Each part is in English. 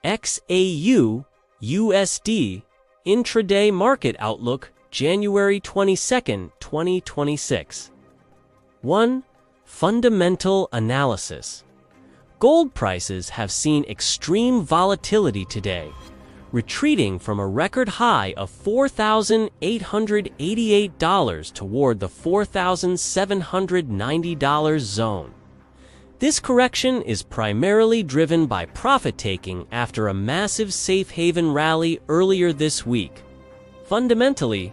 XAUUSD Intraday Market Outlook, January 22, 2026. 1. Fundamental Analysis. Gold prices have seen extreme volatility today, retreating from a record high of $4,888 toward the $4,790 zone. This correction is primarily driven by profit-taking after a massive safe haven rally earlier this week. Fundamentally,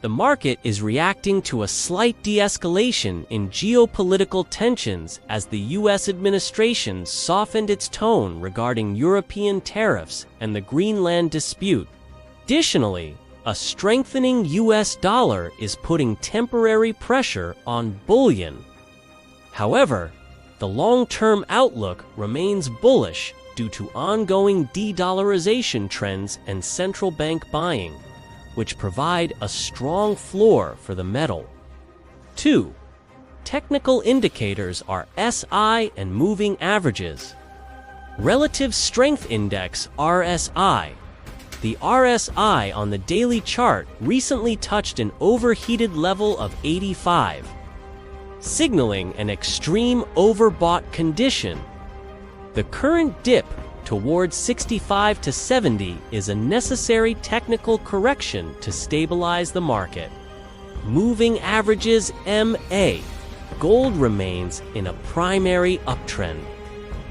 the market is reacting to a slight de-escalation in geopolitical tensions as the U.S. administration softened its tone regarding European tariffs and the Greenland dispute. Additionally, a strengthening U.S. dollar is putting temporary pressure on bullion. However, the long-term outlook remains bullish due to ongoing de-dollarization trends and central bank buying, which provide a strong floor for the metal. 2. Technical indicators are SI and moving averages. Relative Strength Index RSI. The RSI on the daily chart recently touched an overheated level of 85, signaling an extreme overbought condition. The current dip towards 65 to 70 is a necessary technical correction to stabilize the market. Moving averages MA. Gold remains in a primary uptrend,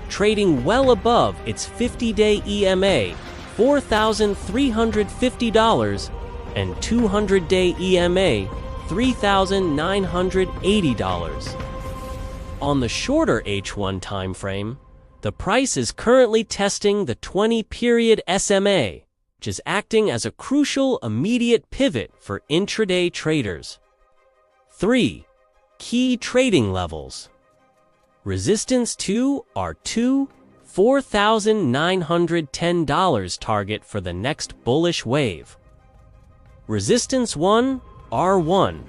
trading well above its 50-day EMA, $4,350, and 200-day EMA, $3,980. On the shorter H1 timeframe, the price is currently testing the 20-period SMA, which is acting as a crucial immediate pivot for intraday traders. 3. Key trading levels. Resistance 2 R2, $4,910 target for the next bullish wave. Resistance 1 R1,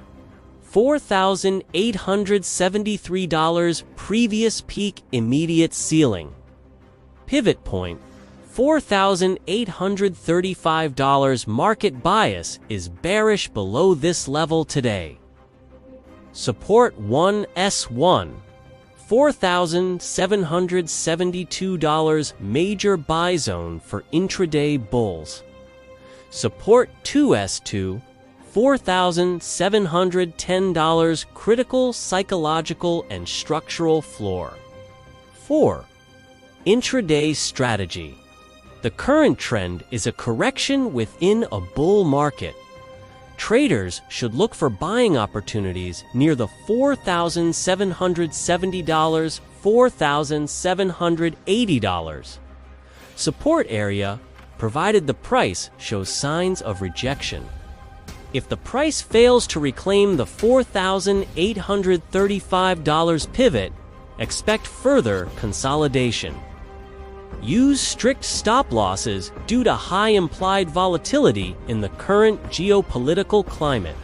$4,873 previous peak immediate ceiling. Pivot point, $4,835 market bias is bearish below this level today. Support 1 S1, $4,772 major buy zone for intraday bulls. Support 2 S2, $4,710 critical psychological and structural floor. 4. Intraday strategy. The current trend is a correction within a bull market. Traders should look for buying opportunities near the $4,770, $4,780 support area, provided the price shows signs of rejection. If the price fails to reclaim the $4,835 pivot, expect further consolidation. Use strict stop losses due to high implied volatility in the current geopolitical climate.